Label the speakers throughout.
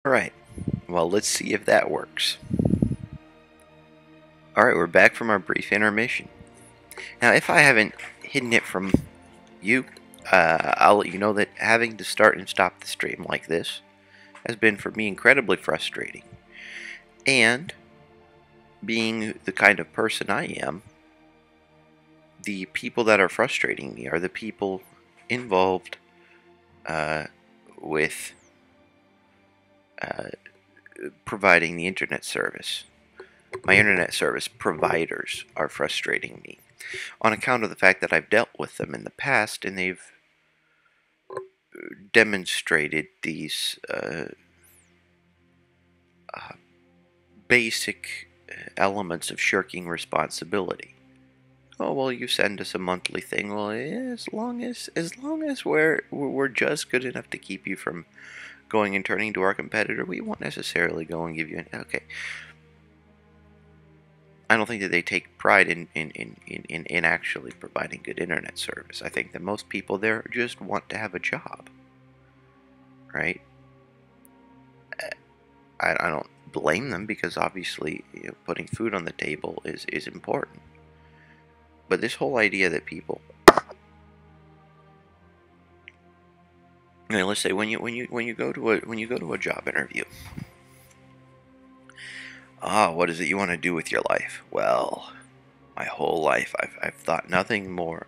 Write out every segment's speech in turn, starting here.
Speaker 1: Alright, well, let's see if that works. Alright, we're back from our brief intermission. Now, if I haven't hidden it from you, I'll let you know that having to start and stop the stream like this has been for me incredibly frustrating. And, being the kind of person I am, the people that are frustrating me are the people involved with providing the internet service. My internet service providers are frustrating me on account of the fact that I've dealt with them in the past and they've demonstrated these basic elements of shirking responsibility. Oh, well, you send us a monthly thing. Well, as long as we're just good enough to keep you from going and turning to our competitor, we won't necessarily go and give you an okay. I don't think that they take pride in actually providing good internet service. I think that most people there just want to have a job, right? I don't blame them because obviously putting food on the table is important. But this whole idea that people, let's say when you go to a job interview, what is it you want to do with your life? Well, my whole life I've thought nothing more.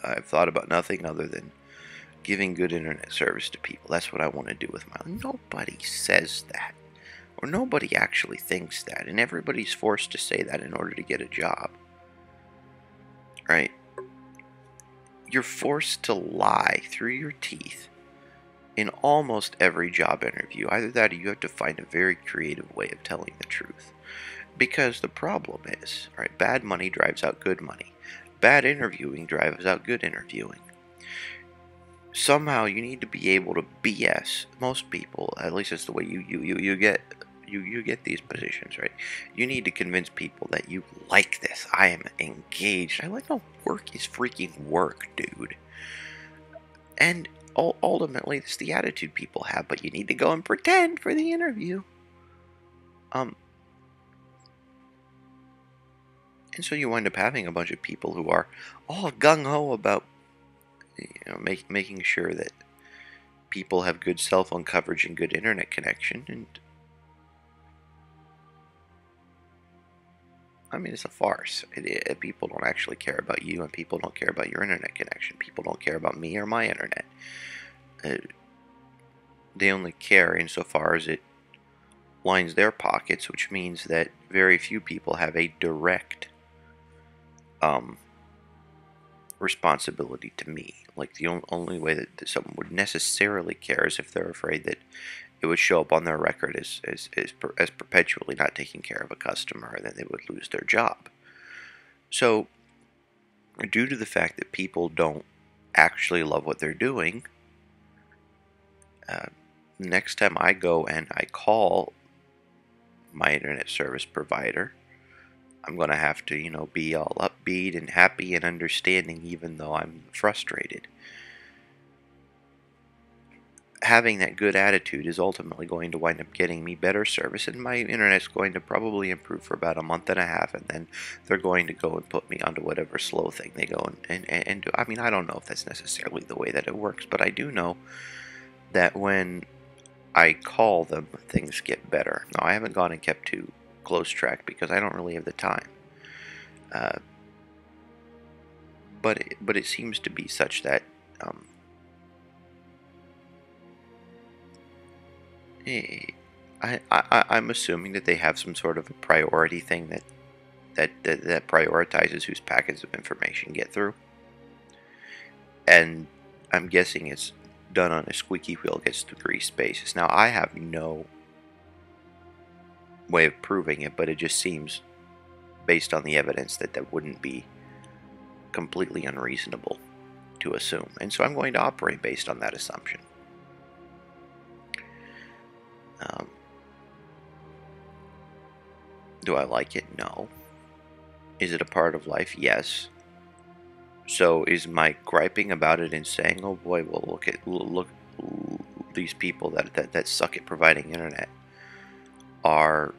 Speaker 1: I've thought about nothing other than giving good internet service to people. That's what I want to do with my life. Nobody says that, or nobody actually thinks that, and everybody's forced to say that in order to get a job, right? You're forced to lie through your teeth in almost every job interview. Either that or you have to find a very creative way of telling the truth. Because the problem is, right, bad money drives out good money. Bad interviewing drives out good interviewing. Somehow you need to be able to BS most people. At least that's the way you get these positions, right? You need to convince people that you like this. I am engaged. I like, no, work is freaking work, dude. And ultimately, it's the attitude people have, but you need to go and pretend for the interview. And so you wind up having a bunch of people who are all gung-ho about making sure that people have good cell phone coverage and good internet connection, and I mean, it's a farce. People don't actually care about you, and people don't care about your internet connection. People don't care about me or my internet. They only care insofar as it lines their pockets, which means that very few people have a direct responsibility to me. Like, the only way that someone would necessarily care is if they're afraid that it would show up on their record as perpetually not taking care of a customer, and then they would lose their job. So, due to the fact that people don't actually love what they're doing, next time I go and I call my internet service provider, I'm going to have to, be all upbeat and happy and understanding even though I'm frustrated. Having that good attitude is ultimately going to wind up getting me better service, and my internet's going to probably improve for about a month and a half, and then they're going to go and put me onto whatever slow thing they go and do. I mean, I don't know if that's necessarily the way that it works, but I do know that when I call them, things get better. Now, I haven't gone and kept too close track because I don't really have the time. But it seems to be such that I'm assuming that they have some sort of a priority thing that prioritizes whose packets of information get through. And I'm guessing it's done on a squeaky wheel gets through grease spaces. Now, I have no way of proving it, but it just seems, based on the evidence, that wouldn't be completely unreasonable to assume. And so I'm going to operate based on that assumption. Do I like it? No. Is it a part of life? Yes. So is my griping about it and saying, "Oh boy, well look these people that suck at providing internet are,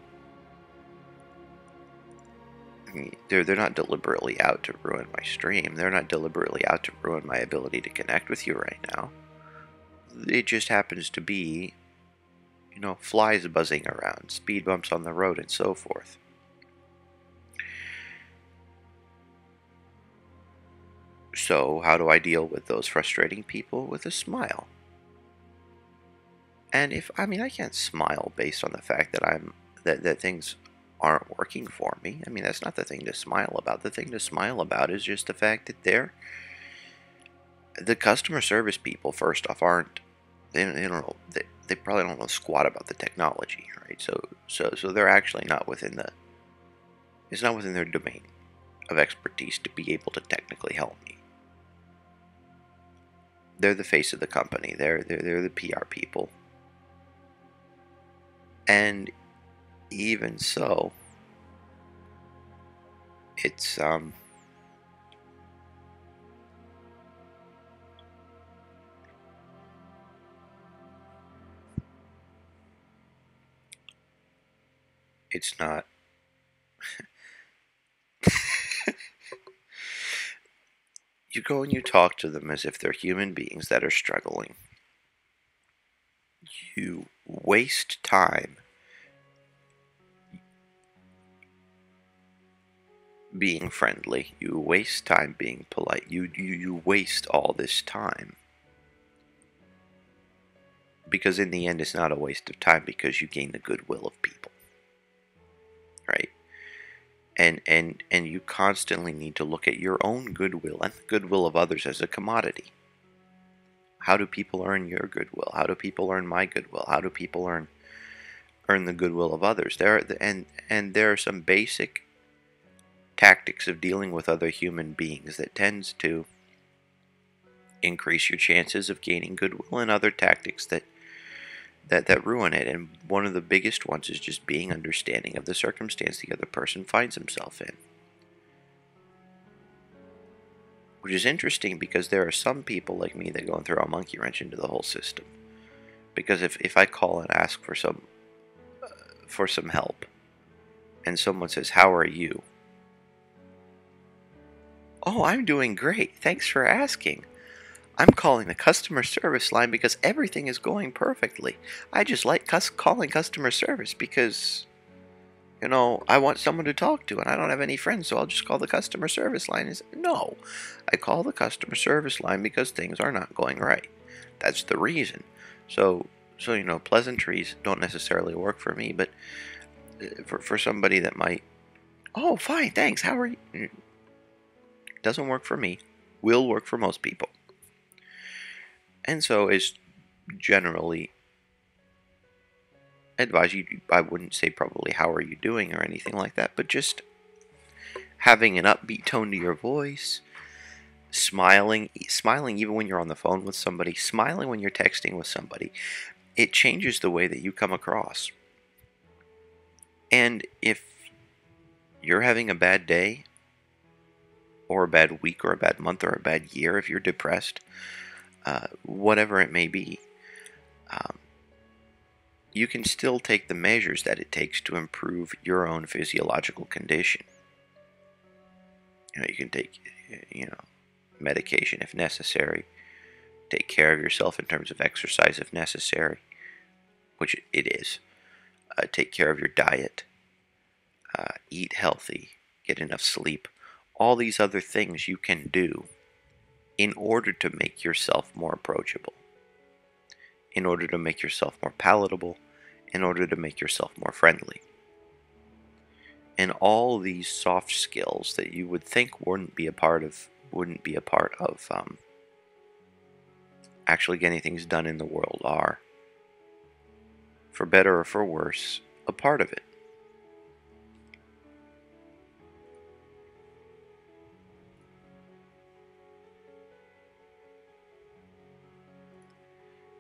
Speaker 1: they're not deliberately out to ruin my stream. They're not deliberately out to ruin my ability to connect with you right now. It just happens to be, flies buzzing around, speed bumps on the road, and so forth. So how do I deal with those frustrating people? With a smile. And I can't smile based on the fact that things aren't working for me. That's not the thing to smile about. The thing to smile about is just the fact that the customer service people, first off, aren't, they don't know, they probably don't know squat about the technology, right? So they're actually not within it's not within their domain of expertise to be able to technically help me. They're the face of the company. They're the PR people. And even so, it's it's not. You go and you talk to them as if they're human beings that are struggling. You waste time being friendly. You waste time being polite. You waste all this time. Because in the end, it's not a waste of time, because you gain the goodwill of people. Right? And you constantly need to look at your own goodwill and the goodwill of others as a commodity. How do people earn your goodwill? How do people earn my goodwill? How do people earn the goodwill of others? There are some basic tactics of dealing with other human beings that tends to increase your chances of gaining goodwill, and other tactics that ruin it. And one of the biggest ones is just being understanding of the circumstance the other person finds himself in. Which is interesting, because there are some people like me that go and throw a monkey wrench into the whole system. Because if I call and ask for some help, and someone says, "How are you?" "Oh, I'm doing great. Thanks for asking. I'm calling the customer service line because everything is going perfectly. I just like calling customer service because, I want someone to talk to, and I don't have any friends, so I'll just call the customer service line." No, I call the customer service line because things are not going right. That's the reason. So pleasantries don't necessarily work for me, but for somebody that might, "Oh, fine, thanks. How are you?" Doesn't work for me. Will work for most people. And so is generally advise you. I wouldn't say probably "How are you doing?" or anything like that, but just having an upbeat tone to your voice, smiling even when you're on the phone with somebody, smiling when you're texting with somebody. It changes the way that you come across. And if you're having a bad day, or a bad week, or a bad month, or a bad year, if you're depressed, whatever it may be, you can still take the measures that it takes to improve your own physiological condition. You can take, medication if necessary. Take care of yourself in terms of exercise if necessary, which it is. Take care of your diet. Eat healthy. Get enough sleep. All these other things you can do in order to make yourself more approachable, in order to make yourself more palatable, in order to make yourself more friendly. And all these soft skills that you would think wouldn't be a part of actually getting things done in the world are, for better or for worse, a part of it.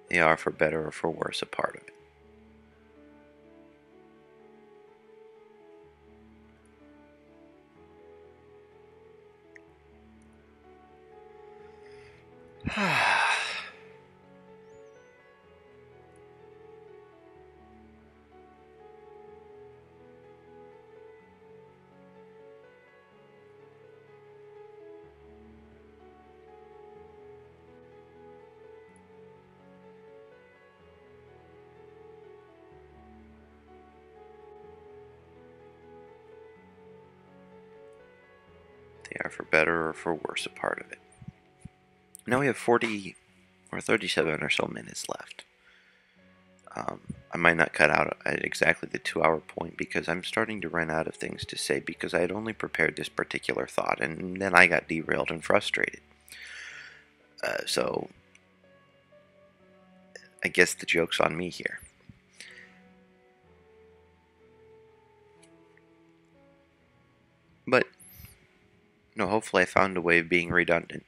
Speaker 1: They are, for better or for worse, a part of it. They are for better or for worse a part of it. Now we have 40 or 37 or so minutes left. I might not cut out at exactly the 2-hour point because I'm starting to run out of things to say because I had only prepared this particular thought and then I got derailed and frustrated. So I guess the joke's on me here. But no, hopefully I found a way of being redundant.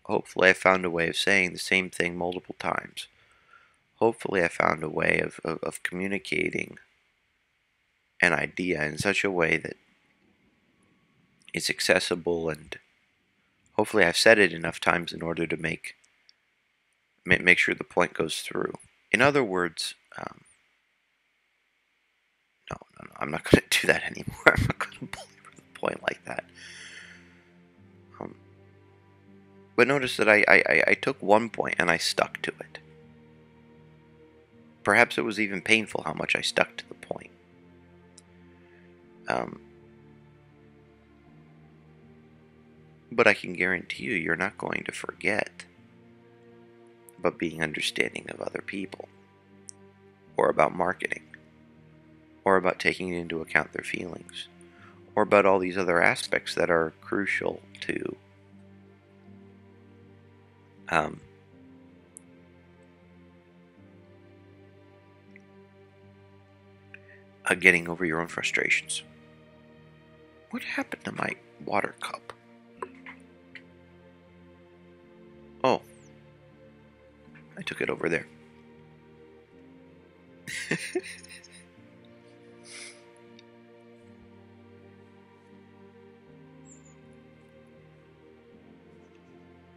Speaker 1: Hopefully I found a way of saying the same thing multiple times. Hopefully I found a way of communicating an idea in such a way that it's accessible, and hopefully I've said it enough times in order to make sure the point goes through. In other words, no, I'm not going to do that anymore. I'm not going to belabor the point like that. But notice that I took one point and I stuck to it. Perhaps it was even painful how much I stuck to the point. But I can guarantee you're not going to forget about being understanding of other people, or about marketing, or about taking into account their feelings, or about all these other aspects that are crucial to getting over your own frustrations. What happened to my water cup? Oh, I took it over there.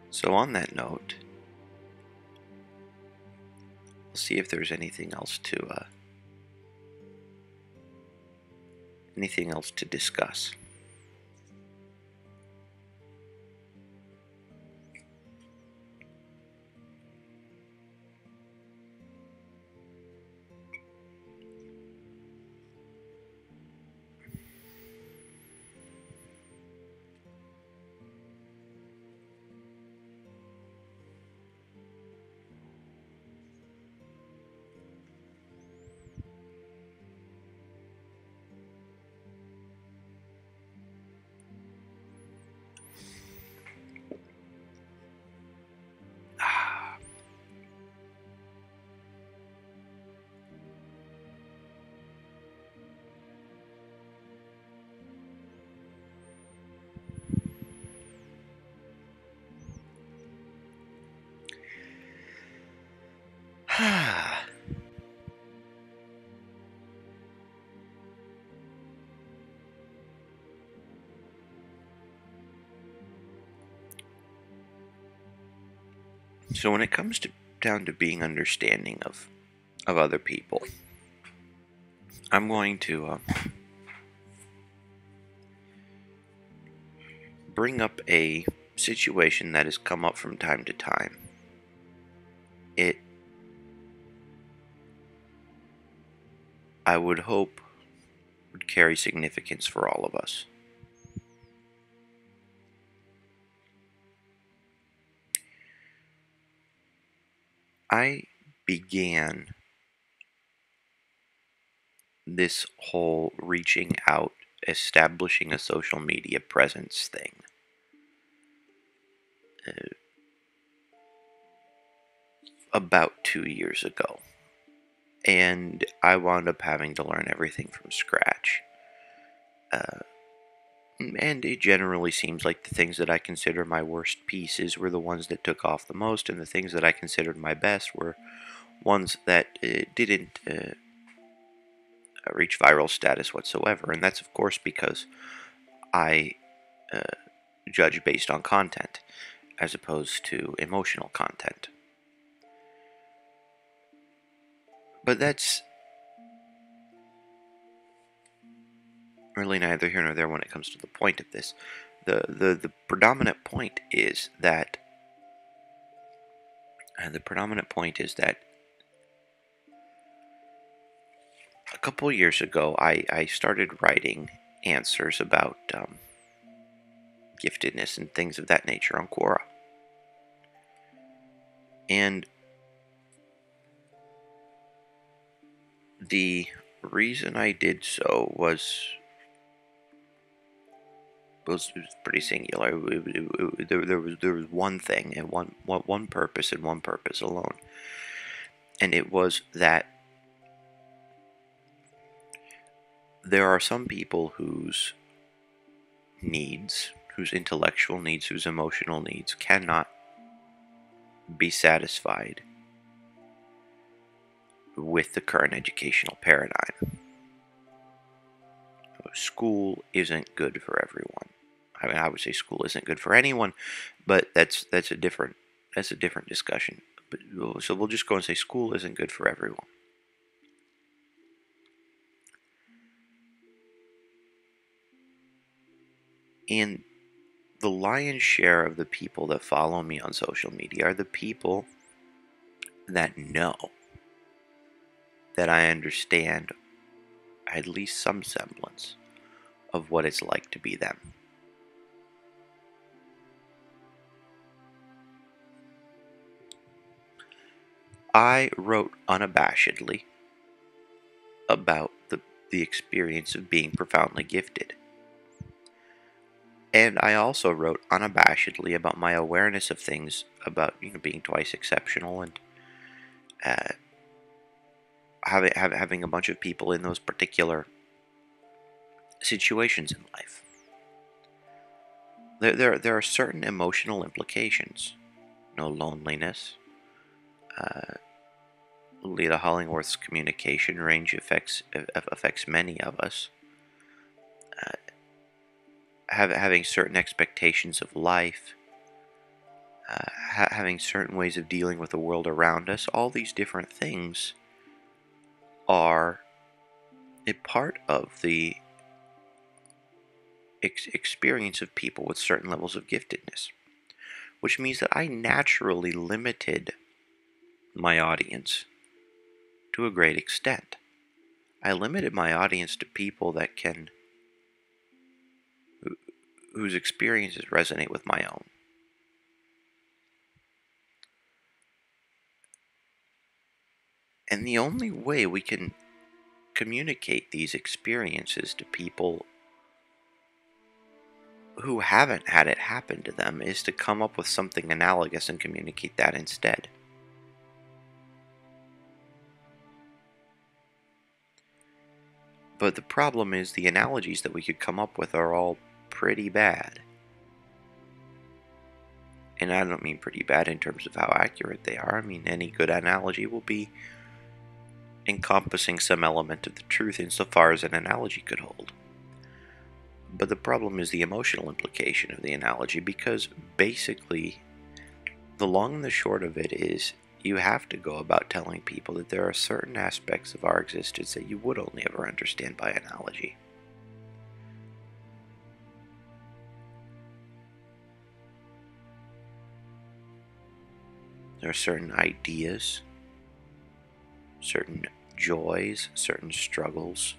Speaker 1: So on that note, we'll see if there's anything else to discuss. So when it comes down to being understanding of other people, I'm going to bring up a situation that has come up from time to time. It, I would hope, would carry significance for all of us. I began this whole reaching out, establishing a social media presence thing about 2 years ago. And I wound up having to learn everything from scratch. And it generally seems like the things that I consider my worst pieces were the ones that took off the most, and the things that I considered my best were ones that didn't reach viral status whatsoever. And that's, of course, because I judge based on content as opposed to emotional content. But that's really neither here nor there when it comes to the point of this. The predominant point is that a couple years ago I started writing answers about giftedness and things of that nature on Quora. And the reason I did so was pretty singular. There was one thing and one purpose and one purpose alone, and it was that there are some people whose needs, whose intellectual needs, whose emotional needs cannot be satisfied with the current educational paradigm. School isn't good for everyone. I mean, I would say school isn't good for anyone, but that's a different discussion. But, so we'll just go and say school isn't good for everyone. And the lion's share of the people that follow me on social media are the people that know that I understand at least some semblance of what it's like to be them. I wrote unabashedly about the experience of being profoundly gifted. And I also wrote unabashedly about my awareness of things about being twice exceptional and having a bunch of people in those particular situations in life. There are certain emotional implications. Loneliness. Lita Hollingworth's communication range affects many of us. Having certain expectations of life, having certain ways of dealing with the world around us, all these different things are a part of the experience of people with certain levels of giftedness, which means that I naturally limited my audience to a great extent. I limited my audience to people that whose experiences resonate with my own. And the only way we can communicate these experiences to people who haven't had it happen to them is to come up with something analogous and communicate that instead. But the problem is the analogies that we could come up with are all pretty bad. And I don't mean pretty bad in terms of how accurate they are. I mean any good analogy will be encompassing some element of the truth insofar as an analogy could hold. But the problem is the emotional implication of the analogy, because basically the long and the short of it is you have to go about telling people that there are certain aspects of our existence that you would only ever understand by analogy. There are certain ideas, certain joys, certain struggles,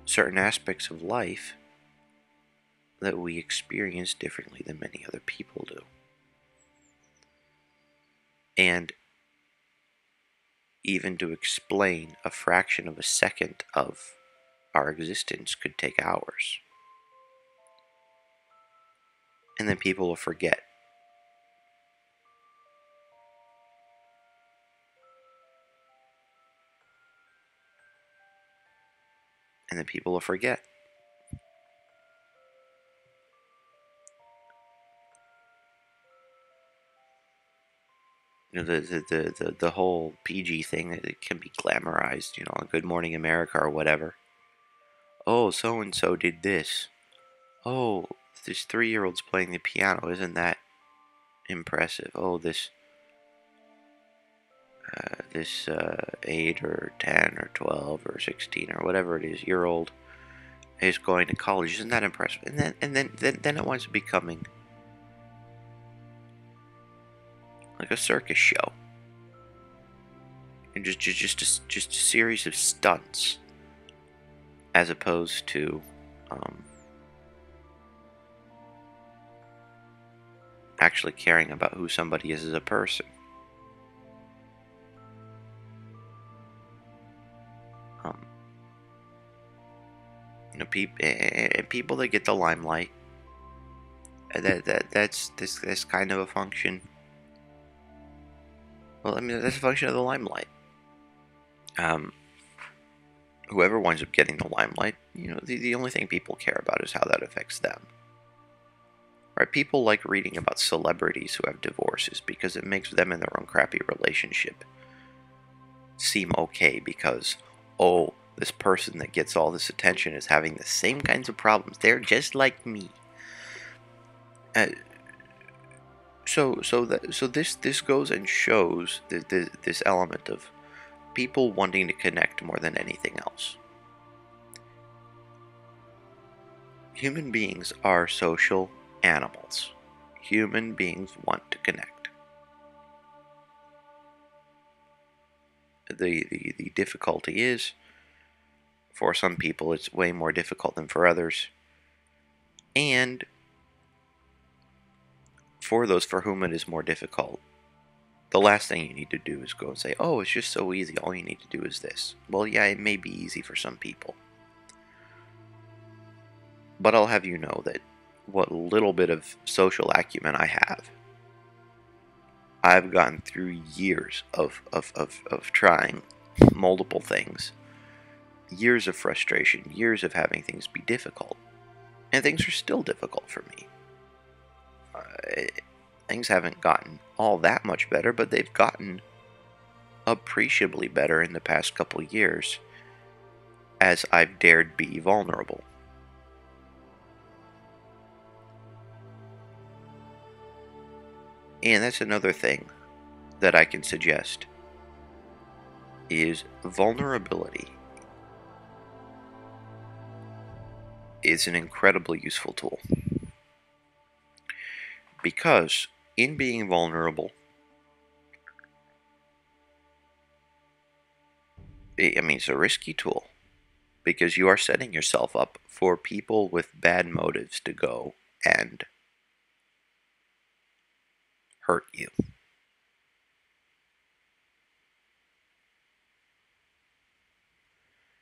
Speaker 1: certain aspects of life that we experience differently than many other people do. And even to explain a fraction of a second of our existence could take hours. And then people will forget. And then people will forget. The whole PG thing, that it can be glamorized, on Good Morning America or whatever. Oh, so and so did this. Oh, this 3-year-old's playing the piano. Isn't that impressive? Oh, this 8 or 10 or 12 or 16 or whatever it is year old is going to college. Isn't that impressive? And then it winds up becoming like a circus show, and just a series of stunts, as opposed to actually caring about who somebody is as a person. Um, people that get the limelight, that's this kind of a function. Well, I mean, that's a function of the limelight. Whoever winds up getting the limelight, the only thing people care about is how that affects them. Right? People like reading about celebrities who have divorces because it makes them and their own crappy relationship seem okay because, oh, this person that gets all this attention is having the same kinds of problems. They're just like me. So this goes and shows this element of people wanting to connect more than anything else. Human beings are social animals. Human beings want to connect. The difficulty is, for some people, it's way more difficult than for others. And for those for whom it is more difficult, the last thing you need to do is go and say, oh, it's just so easy, all you need to do is this. Well, yeah, it may be easy for some people. But I'll have you know that what little bit of social acumen I have, I've gotten through years of trying multiple things, years of frustration, years of having things be difficult, and things are still difficult for me. Things haven't gotten all that much better, but they've gotten appreciably better in the past couple years as I've dared be vulnerable. And that's another thing that I can suggest is vulnerability is an incredibly useful tool. Because in being vulnerable, it's a risky tool. Because you are setting yourself up for people with bad motives to go and hurt you.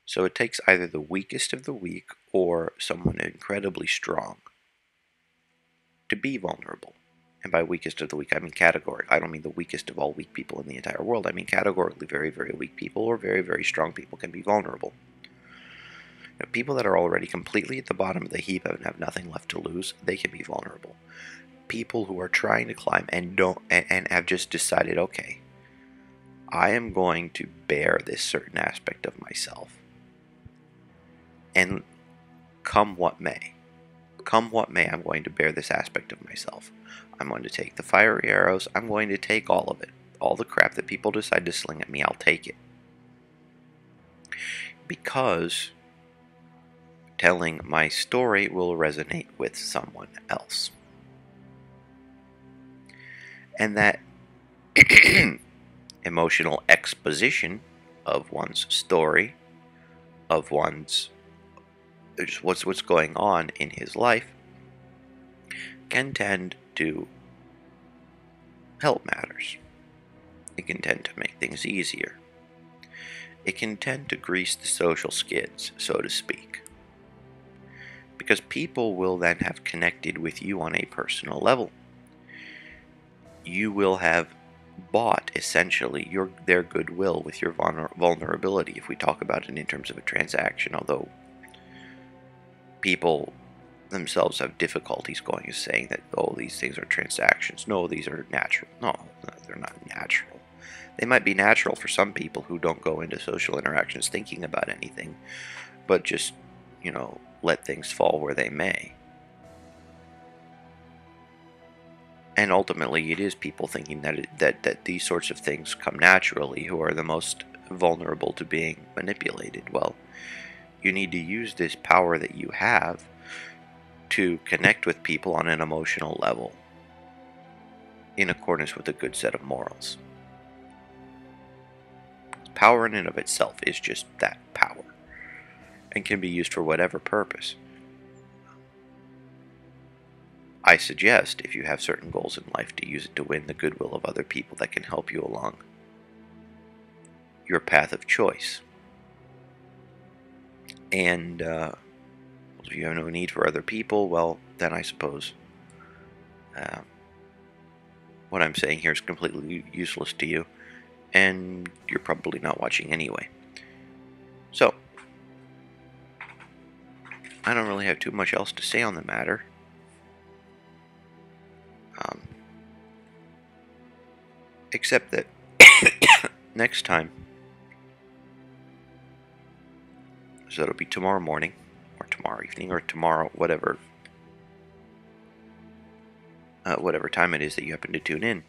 Speaker 1: So it takes either the weakest of the weak or someone incredibly strong to be vulnerable. And by weakest of the weak, I mean category. I don't mean the weakest of all weak people in the entire world. I mean categorically very, very weak people or very, very strong people can be vulnerable. Now, people that are already completely at the bottom of the heap and have nothing left to lose, they can be vulnerable. People who are trying to climb and have just decided, okay, I am going to bear this certain aspect of myself. And come what may, I'm going to bear this aspect of myself. I'm going to take the fiery arrows. I'm going to take all of it. All the crap that people decide to sling at me, I'll take it. Because telling my story will resonate with someone else. And that emotional exposition of one's story, of one's just what's going on in his life, can tend to help matters. It can tend to make things easier. It can tend to grease the social skids, so to speak. Because people will then have connected with you on a personal level. You will have bought, essentially, their goodwill with your vulnerability, if we talk about it in terms of a transaction, although people themselves have difficulties going and saying that, oh, these things are transactions. No, these are natural. No, they're not natural. They might be natural for some people who don't go into social interactions thinking about anything, but just, let things fall where they may. And ultimately, it is people thinking that these sorts of things come naturally who are the most vulnerable to being manipulated. Well, you need to use this power that you have to connect with people on an emotional level in accordance with a good set of morals. Power in and of itself is just that, power, and can be used for whatever purpose. I suggest, if you have certain goals in life, to use it to win the goodwill of other people that can help you along your path of choice. And if you have no need for other people, well, then I suppose what I'm saying here is completely useless to you, and you're probably not watching anyway. So, I don't really have too much else to say on the matter. Except that next time, so it'll be tomorrow morning, or tomorrow evening, or tomorrow, whatever time it is that you happen to tune in.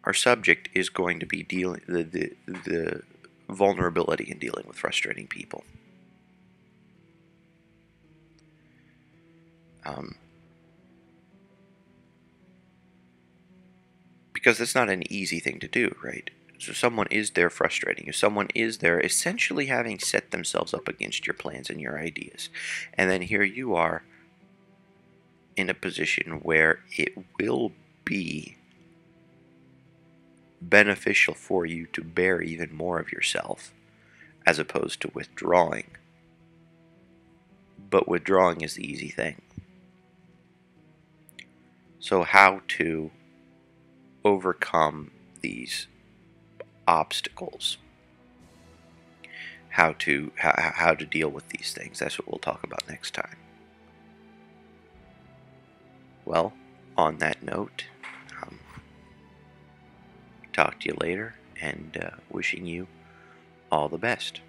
Speaker 1: Our subject is going to be dealing the vulnerability in dealing with frustrating people. Because it's not an easy thing to do, right? So someone is there frustrating you. Someone is there essentially having set themselves up against your plans and your ideas. And then here you are in a position where it will be beneficial for you to bear even more of yourself as opposed to withdrawing. But withdrawing is the easy thing. So how to overcome these obstacles, how to deal with these things, that's what we'll talk about next time. Well, on that note, talk to you later, and wishing you all the best.